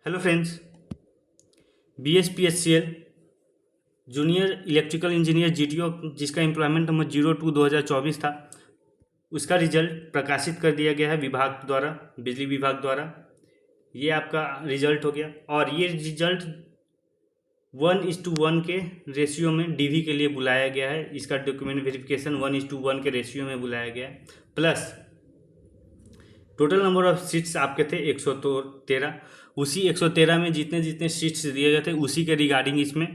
Hello friends. BSPSCL junior electrical engineer GTO जिसका employment number 02/2024 था, उसका रिजल्ट प्रकाशित कर दिया गया है विभाग द्वारा, बिजली विभाग द्वारा। ये आपका रिजल्ट हो गया और ये रिजल्ट 1:1 के रेशियो में DV के लिए बुलाया गया है। इसका डॉक्यूमेंट वेरिफिकेशन 1:1 के रेशियो में बुलाया गया है। Plus total number of seats आपके थे 113। उसी 113 में जितने जितने सीट्स दिए गए थे उसी के रिगार्डिंग इसमें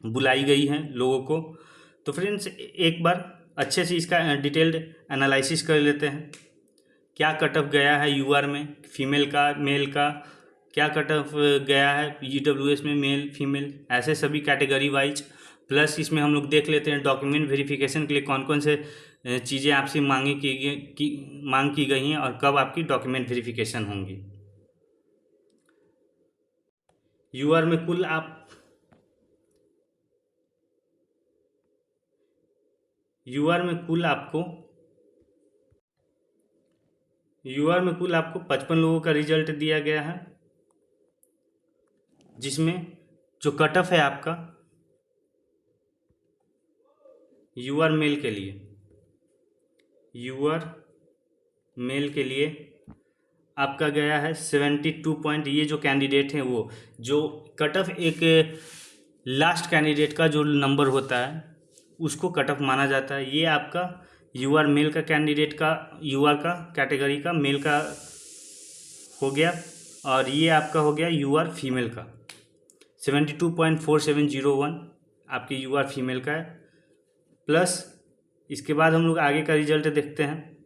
बुलाई गई हैं लोगों को। तो फ्रेंड्स एक बार अच्छे से इसका डिटेल्ड एनालिसिस कर लेते हैं। क्या कट ऑफ गया है UR में फीमेल का, मेल का, क्या कट ऑफ गया है EWS में मेल फीमेल, ऐसे सभी कैटेगरी वाइज। प्लस इसमें हम लोग देख लेते हैं डॉक्यूमेंट वेरिफिकेशन के लिए कौन कौन से चीज़ें आपसे मांग की गई हैं और कब आपकी डॉक्यूमेंट वेरिफिकेशन होंगी। UR में कुल आपको 55 लोगों का रिजल्ट दिया गया है, जिसमें जो कट ऑफ है आपका UR मेल के लिए आपका गया है 72 पॉइंट। ये जो कैंडिडेट हैं वो जो कट ऑफ एक लास्ट कैंडिडेट का जो नंबर होता है उसको कट ऑफ माना जाता है। ये आपका UR मेल का कैंडिडेट का UR का कैटेगरी का मेल का हो गया और ये आपका हो गया UR फीमेल का 72.4701 आपकी UR फीमेल का है। प्लस इसके बाद हम लोग आगे का रिजल्ट देखते हैं।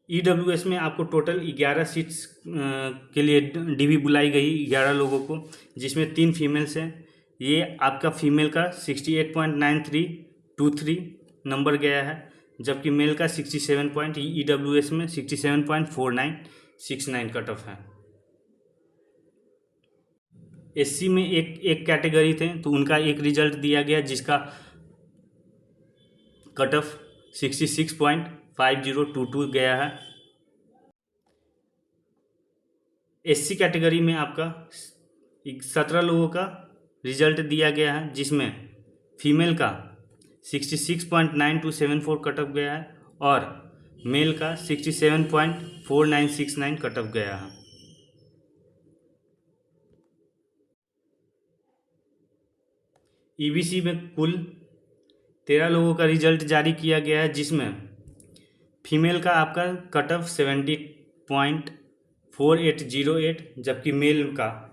EWS में आपको टोटल 11 सीट्स के लिए DV बुलाई गई 11 लोगों को, जिसमें 3 फीमेल्स हैं। ये आपका फीमेल का 68.9323 नंबर गया है, जबकि मेल का 67 पॉइंट, EWS में 67.4969 कट ऑफ है। SC में एक कैटेगरी थे तो उनका एक रिजल्ट दिया गया जिसका कट ऑफ 66.5022 गया है। SC कैटेगरी में आपका 17 लोगों का रिजल्ट दिया गया है, जिसमें फीमेल का 66.9274 कट ऑफ गया है और मेल का 67.4969 कट ऑफ गया है। EBC में कुल 13 लोगों का रिजल्ट जारी किया गया है, जिसमें फीमेल का आपका कट ऑफ 70.4808 जबकि मेल का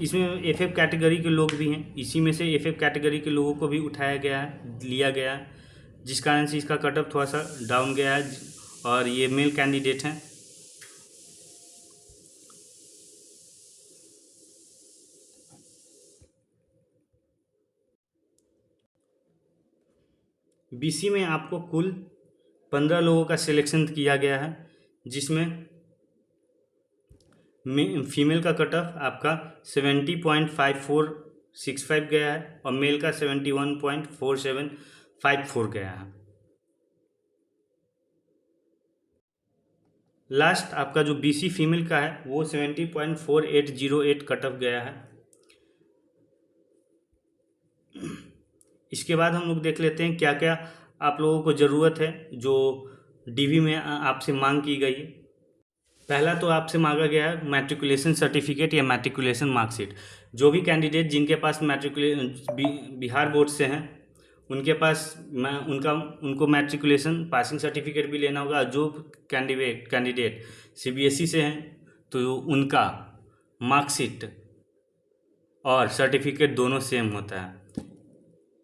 इसमें FF कैटेगरी के लोग भी हैं, इसी में से FF कैटेगरी के लोगों को भी उठाया गया है, लिया गया है, जिस कारण से इसका कट ऑफ थोड़ा सा डाउन गया है और ये मेल कैंडिडेट हैं। BC में आपको कुल 15 लोगों का सिलेक्शन किया गया है, जिसमें फीमेल का कट ऑफ आपका 70.5465 गया है और मेल का 71.4754 गया है। लास्ट आपका जो BC फीमेल का है वो 70.4808 कट ऑफ गया है। इसके बाद हम लोग देख लेते हैं क्या क्या आप लोगों को ज़रूरत है जो DV में आपसे मांग की गई है। पहला तो आपसे मांगा गया है मैट्रिकुलेशन सर्टिफिकेट या मैट्रिकुलेशन मार्कशीट। जो भी कैंडिडेट जिनके पास बिहार बोर्ड से हैं उनके पास उनको मैट्रिकुलेशन पासिंग सर्टिफिकेट भी लेना होगा। जो कैंडिडेट CBSE से हैं तो उनका मार्कशीट और सर्टिफिकेट दोनों सेम होता है।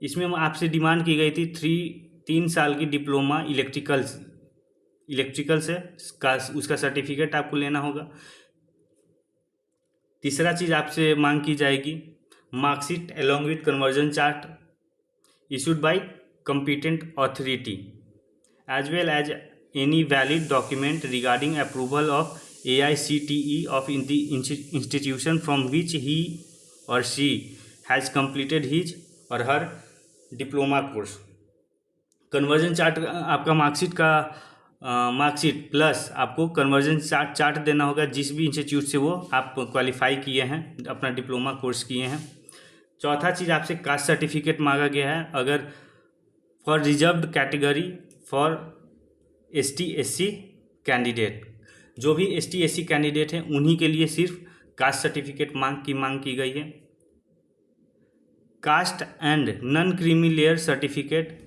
इसमें आपसे डिमांड की गई थी 3 साल की डिप्लोमा इलेक्ट्रिकल से उसका सर्टिफिकेट आपको लेना होगा। तीसरा चीज़ आपसे मांग की जाएगी marksheet along with conversion chart issued by competent authority as well as any valid document regarding approval of AICTE of the institution from which he or she has completed his or her diploma course. Conversion chart आपका marksheet plus आपको conversion chart देना होगा जिस भी institute से वो आप qualify किए हैं, अपना डिप्लोमा कोर्स किए हैं। चौथा चीज़ आपसे कास्ट सर्टिफिकेट मांगा गया है, अगर for reserved category for ST/SC candidate, जो भी ST/SC कैंडिडेट हैं उन्हीं के लिए सिर्फ कास्ट सर्टिफिकेट मांग की गई है। Caste and non creamy layer certificate,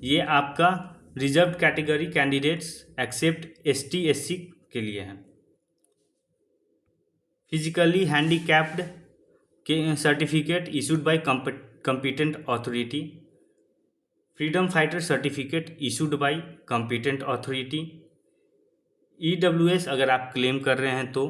ये आपका reserve category candidates accept ST/SC के लिए है। फिजिकली हैंडीकैप्ड के certificate issued bye competent authority। Freedom fighter certificate issued bye competent authority। EWS अगर आप क्लेम कर रहे हैं तो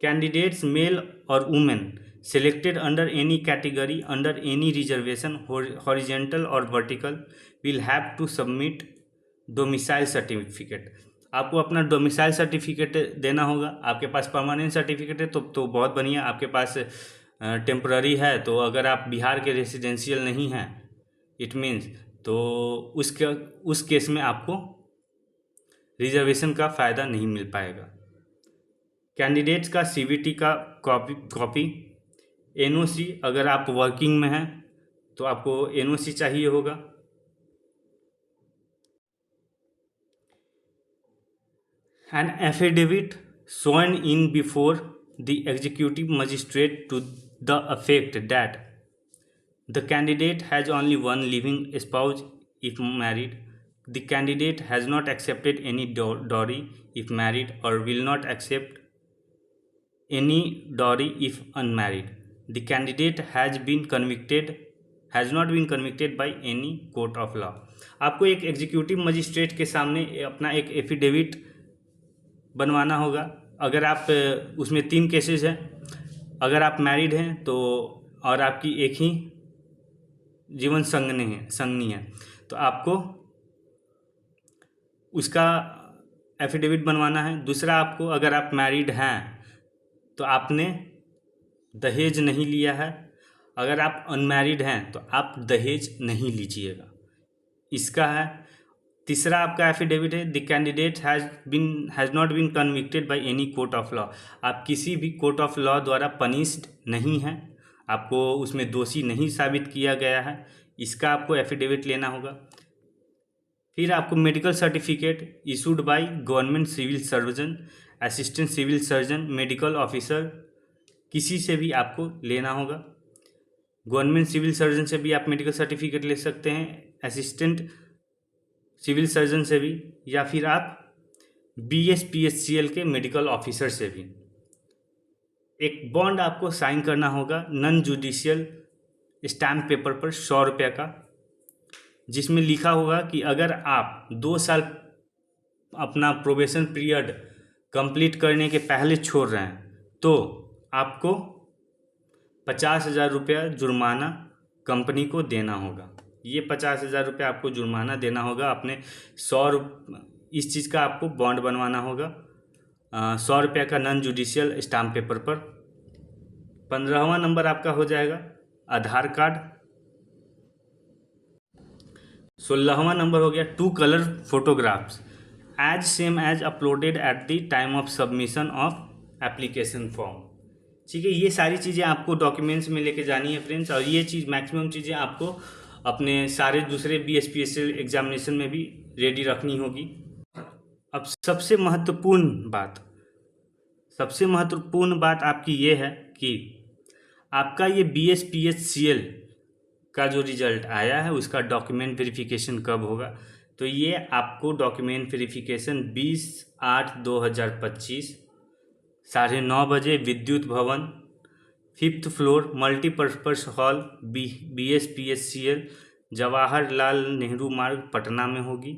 कैंडिडेट्स मेल और women selected under any category under any reservation horizontal or vertical will have to submit domicile certificate। आपको अपना domicile certificate देना होगा। आपके पास परमानेंट सर्टिफिकेट है तो बहुत बढ़िया, आपके पास टेम्पररी है तो अगर आप बिहार के रेसिडेंशियल नहीं हैं इट मीन्स तो उस केस में आपको रिजर्वेशन का फ़ायदा नहीं मिल पाएगा। कैंडिडेट्स का CVT का कॉपी, NOC अगर आप वर्किंग में हैं तो आपको NOC चाहिए होगा। An affidavit sworn in before the executive magistrate to the effect that the candidate has only one living spouse if married, the candidate has not accepted any dowry if married or will not accept any dowry if unmarried, the candidate has not been convicted by any court of law। आपको एक executive magistrate के सामने अपना एक affidavit बनवाना होगा। अगर आप उसमें 3 केसेस हैं, अगर आप मैरिड हैं तो और आपकी एक ही जीवन संगनी है तो आपको उसका एफिडेविट बनवाना है। दूसरा, आपको अगर आप मैरिड हैं तो आपने दहेज नहीं लिया है, अगर आप अनमैरिड हैं तो आप दहेज नहीं लीजिएगा, इसका है। तीसरा आपका एफिडेविट है the candidate has not been convicted by any court of law, आप किसी भी कोर्ट ऑफ लॉ द्वारा पनिश्ड नहीं हैं, आपको उसमें दोषी नहीं साबित किया गया है, इसका आपको एफिडेविट लेना होगा। फिर आपको medical certificate issued by government civil surgeon, assistant civil surgeon, medical officer, किसी से भी आपको लेना होगा। गवर्नमेंट सिविल सर्जन से भी आप मेडिकल सर्टिफिकेट ले सकते हैं, असिस्टेंट सिविल सर्जन से भी, या फिर आप BSPHCL के मेडिकल ऑफिसर से भी। एक बॉन्ड आपको साइन करना होगा नॉन जुडिशियल स्टैम्प पेपर पर 100 रुपये का, जिसमें लिखा होगा कि अगर आप 2 साल अपना प्रोबेशन पीरियड कंप्लीट करने के पहले छोड़ रहे हैं तो आपको 50,000 रुपया जुर्माना कंपनी को देना होगा। ये 50,000 रुपये आपको जुर्माना देना होगा अपने 100 इस चीज़ का आपको बॉन्ड बनवाना होगा 100 रुपये का नॉन जुडिशियल स्टाम्प पेपर पर। 15वां नंबर आपका हो जाएगा आधार कार्ड। 16वां नंबर हो गया 2 colour photographs as same as uploaded at the time of submission of application form. ठीक है, ये सारी चीज़ें आपको डॉक्यूमेंट्स में लेके जानी है फ्रेंड्स, और ये चीज़ मैक्सिमम चीज़ें आपको अपने सारे दूसरे BSPHCL एग्जामिनेशन में भी रेडी रखनी होगी। अब सबसे महत्वपूर्ण बात आपकी ये है कि आपका ये BSPHCL का जो रिजल्ट आया है उसका डॉक्यूमेंट वेरिफिकेशन कब होगा, तो ये आपको डॉक्यूमेंट वेरिफिकेशन 20/8/2025 9:30 बजे विद्युत भवन 5th floor multipurpose hall BSPHCL Jawaharlal Nehru मार्ग पटना में होगी।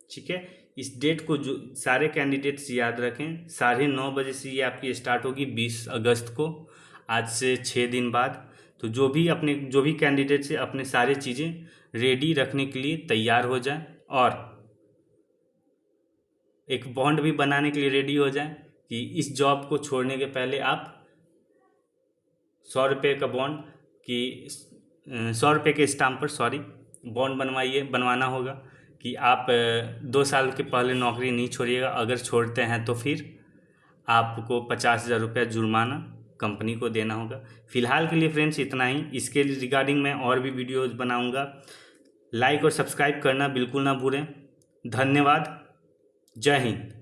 ठीक है, इस डेट को जो सारे कैंडिडेट्स याद रखें, 9:30 बजे से ये आपकी स्टार्ट होगी 20 अगस्त को, आज से 6 दिन बाद। तो जो भी कैंडिडेट्स है अपने सारे चीज़ें रेडी रखने के लिए तैयार हो जाएं और एक बॉन्ड भी बनाने के लिए रेडी हो जाएं कि इस जॉब को छोड़ने के पहले आप 100 रुपये का बॉन्ड कि 100 रुपये के स्टाम्प पर बॉन्ड बनवाना होगा कि आप 2 साल के पहले नौकरी नहीं छोड़िएगा। अगर छोड़ते हैं तो फिर आपको 50,000 रुपया जुर्माना कंपनी को देना होगा। फिलहाल के लिए फ्रेंड्स इतना ही। इसके रिगार्डिंग मैं और भी वीडियोज़ बनाऊंगा। लाइक और सब्सक्राइब करना बिल्कुल ना भूलें। धन्यवाद। जय हिंद।